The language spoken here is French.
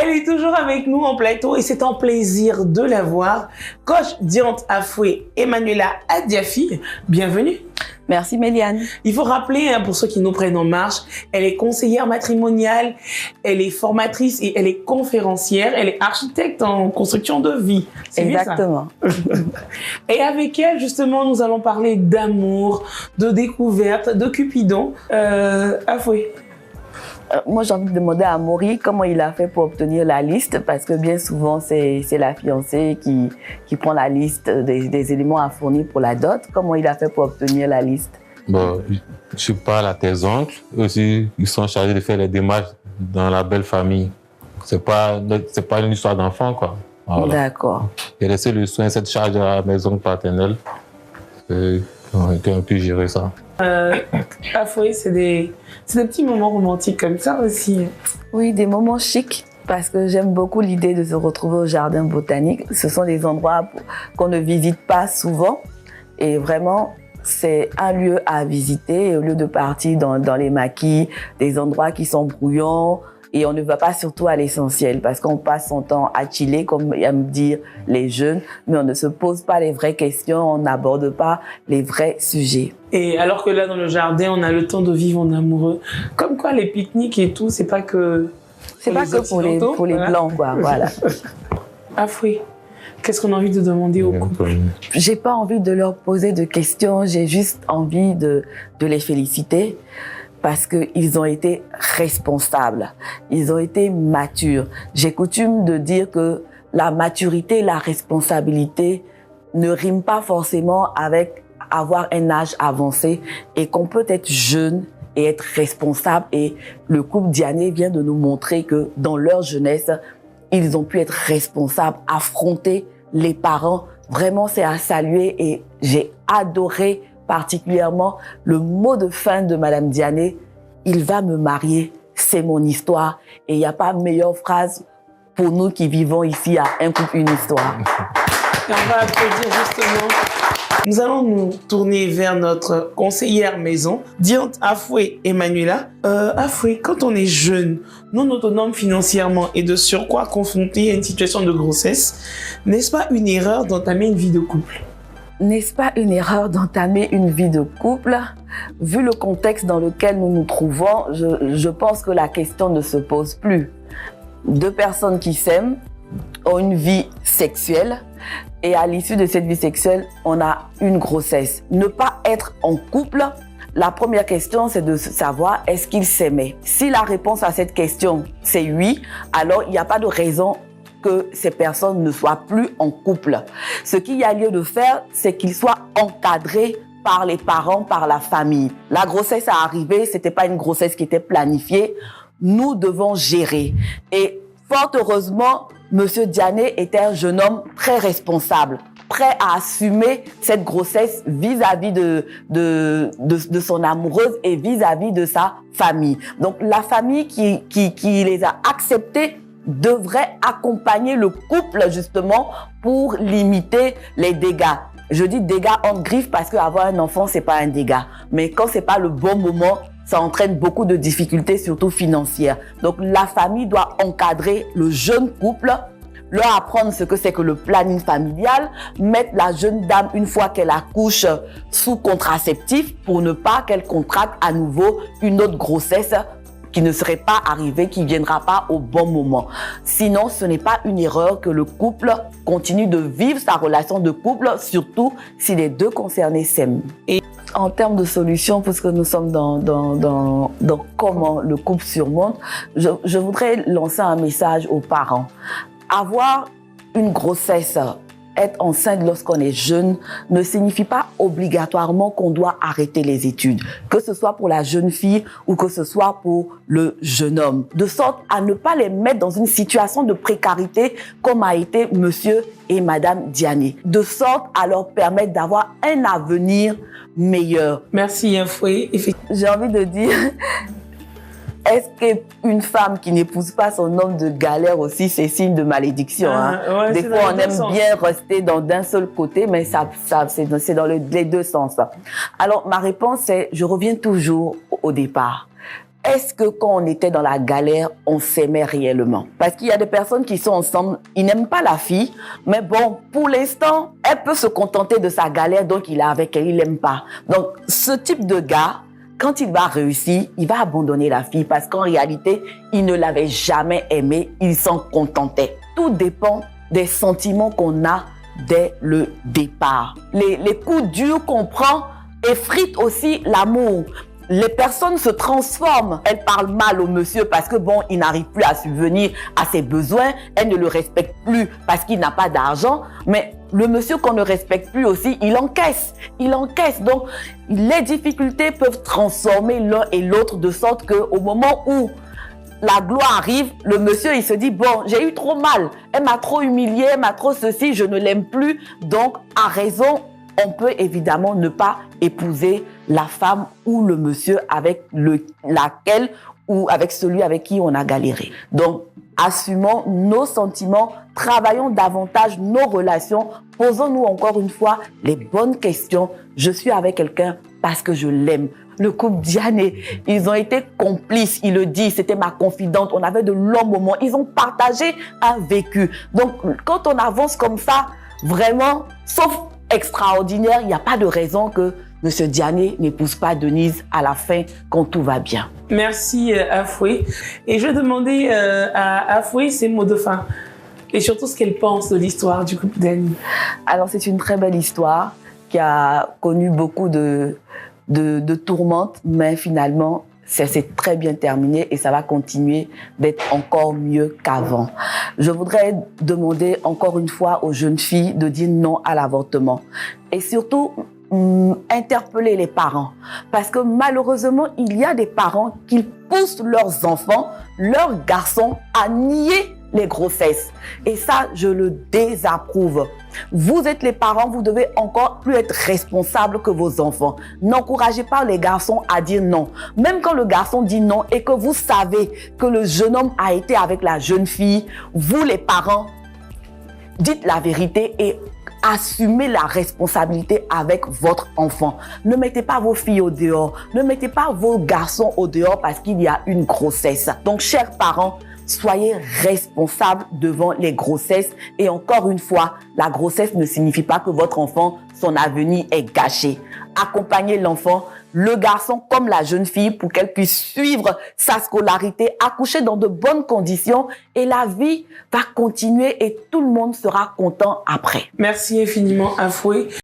Elle est toujours avec nous en plateau et c'est un plaisir de la voir. Coach Diante Afoué Emmanuela Adiafi, bienvenue. Merci Méliane. Il faut rappeler, pour ceux qui nous prennent en marche, elle est conseillère matrimoniale, elle est formatrice et elle est conférencière, elle est architecte en construction de vie. C'est exactement. Bien ça. Et avec elle, justement, nous allons parler d'amour, de découverte, de Cupidon. Afoué. Moi, j'ai envie de demander à Maury comment il a fait pour obtenir la liste, parce que bien souvent, c'est la fiancée qui prend la liste des éléments à fournir pour la dot. Comment il a fait pour obtenir la liste? Bon, je parle à tes oncles. Aussi, ils sont chargés de faire les démarches dans la belle famille. C'est pas une histoire d'enfant, quoi. Voilà. D'accord. J'ai laissé le soin, cette charge à mes oncles paternels. Qui ont pu gérer ça. Afoué, c'est des petits moments romantiques comme ça aussi. Oui, des moments chics, parce que j'aime beaucoup l'idée de se retrouver au jardin botanique. Ce sont des endroits qu'on ne visite pas souvent et vraiment, c'est un lieu à visiter au lieu de partir dans les maquis, des endroits qui sont brouillants. Et on ne va pas surtout à l'essentiel parce qu'on passe son temps à chiller, comme aiment dire les jeunes, mais on ne se pose pas les vraies questions, on n'aborde pas les vrais sujets. Et alors que là, dans le jardin, on a le temps de vivre en amoureux. Comme quoi, les pique-niques et tout, c'est pas que pour les blancs, quoi, voilà. Afoué, qu'est-ce qu'on a envie de demander au couple? J'ai pas envie de leur poser de questions, j'ai juste envie de les féliciter. Parce qu'ils ont été responsables, ils ont été matures. J'ai coutume de dire que la maturité, la responsabilité ne riment pas forcément avec avoir un âge avancé et qu'on peut être jeune et être responsable. Et le couple Diané vient de nous montrer que dans leur jeunesse, ils ont pu être responsables, affronter les parents. Vraiment, c'est à saluer et j'ai adoré particulièrement le mot de fin de Madame Diané, il va me marier, c'est mon histoire. Et il n'y a pas meilleure phrase pour nous qui vivons ici à Un couple, une histoire. Et on va applaudir justement. Nous allons nous tourner vers notre conseillère maison, Diante Afoué Emmanuela. Afoué, quand on est jeune, non autonome financièrement et de surcroît confronté à une situation de grossesse, n'est-ce pas une erreur d'entamer une vie de couple? N'est-ce pas une erreur d'entamer une vie de couple? Vu le contexte dans lequel nous nous trouvons, je pense que la question ne se pose plus. Deux personnes qui s'aiment ont une vie sexuelle et à l'issue de cette vie sexuelle, on a une grossesse. Ne pas être en couple, la première question, c'est de savoir est-ce qu'ils s'aimaient. Si la réponse à cette question, c'est oui, alors il n'y a pas de raison que ces personnes ne soient plus en couple. Ce qu'il y a lieu de faire, c'est qu'ils soient encadrés par les parents, par la famille. La grossesse a arrivé, c'était pas une grossesse qui était planifiée. Nous devons gérer. Et fort heureusement, Monsieur Diané était un jeune homme très responsable, prêt à assumer cette grossesse vis-à-vis de son amoureuse et vis-à-vis de sa famille. Donc la famille qui les a acceptés devrait accompagner le couple justement pour limiter les dégâts. Je dis dégâts entre griffes parce qu'avoir un enfant, c'est pas un dégât. Mais quand c'est pas le bon moment, ça entraîne beaucoup de difficultés, surtout financières. Donc la famille doit encadrer le jeune couple, leur apprendre ce que c'est que le planning familial, mettre la jeune dame, une fois qu'elle accouche, sous contraceptif pour ne pas qu'elle contracte à nouveau une autre grossesse qui ne serait pas arrivé, qui ne viendra pas au bon moment. Sinon, ce n'est pas une erreur que le couple continue de vivre sa relation de couple, surtout si les deux concernés s'aiment. Et en termes de solutions, puisque nous sommes dans comment le couple surmonte, je voudrais lancer un message aux parents. Avoir une grossesse, être enceinte lorsqu'on est jeune ne signifie pas obligatoirement qu'on doit arrêter les études, que ce soit pour la jeune fille ou que ce soit pour le jeune homme, de sorte à ne pas les mettre dans une situation de précarité comme a été monsieur et madame Diané, de sorte à leur permettre d'avoir un avenir meilleur. Merci Afoué. J'ai envie de dire, est-ce qu'une femme qui n'épouse pas son homme de galère aussi, c'est signe de malédiction, hein? Ouais, des fois, on aime bien rester d'un seul côté, mais c'est dans les deux sens. Alors, ma réponse, c'est, je reviens toujours au départ. est-ce que quand on était dans la galère, on s'aimait réellement? Parce qu'il y a des personnes qui sont ensemble, ils n'aiment pas la fille, mais bon, pour l'instant, elle peut se contenter de sa galère, donc il est avec elle, il l'aime pas. Donc, ce type de gars, quand il va réussir, il va abandonner la fille parce qu'en réalité, il ne l'avait jamais aimée, il s'en contentait. Tout dépend des sentiments qu'on a dès le départ. Les coups durs qu'on prend effritent aussi l'amour. Les personnes se transforment. Elle parle mal au monsieur parce que bon, il n'arrive plus à subvenir à ses besoins. Elle ne le respecte plus parce qu'il n'a pas d'argent. Mais le monsieur qu'on ne respecte plus aussi, il encaisse. Il encaisse. Donc, les difficultés peuvent transformer l'un et l'autre de sorte qu'au moment où la gloire arrive, le monsieur, il se dit, bon, j'ai eu trop mal. Elle m'a trop humilié, elle m'a trop ceci, je ne l'aime plus. Donc, à raison, on peut évidemment ne pas épouser la femme ou le monsieur avec laquelle ou avec celui avec qui on a galéré. Donc, assumons nos sentiments, travaillons davantage nos relations, posons-nous encore une fois les bonnes questions. Je suis avec quelqu'un parce que je l'aime. Le couple Diané, ils ont été complices, il le dit, c'était ma confidente, on avait de longs moments, ils ont partagé un vécu. Donc, quand on avance comme ça, vraiment, sauf extraordinaire, il n'y a pas de raison que M. Diané n'épouse pas Denise à la fin quand tout va bien. Merci Afoué. Et je vais demander à Afoué ses mots de fin et surtout ce qu'elle pense de l'histoire du couple Dany. Alors c'est une très belle histoire qui a connu beaucoup de tourmentes, mais finalement ça s'est très bien terminé et ça va continuer d'être encore mieux qu'avant. Je voudrais demander encore une fois aux jeunes filles de dire non à l'avortement et surtout interpeller les parents parce que malheureusement il y a des parents qui poussent leurs enfants, leurs garçons à nier les grossesses et ça je le désapprouve. Vous êtes les parents, vous devez encore plus être responsables que vos enfants. N'encouragez pas les garçons à dire non. Même quand le garçon dit non et que vous savez que le jeune homme a été avec la jeune fille, vous les parents, dites la vérité et assumez la responsabilité avec votre enfant. Ne mettez pas vos filles au dehors, ne mettez pas vos garçons au dehors parce qu'il y a une grossesse. Donc, chers parents, soyez responsables devant les grossesses et encore une fois, la grossesse ne signifie pas que votre enfant, son avenir est gâché. Accompagnez l'enfant, le garçon comme la jeune fille pour qu'elle puisse suivre sa scolarité, accoucher dans de bonnes conditions et la vie va continuer et tout le monde sera content après. Merci infiniment Afoué.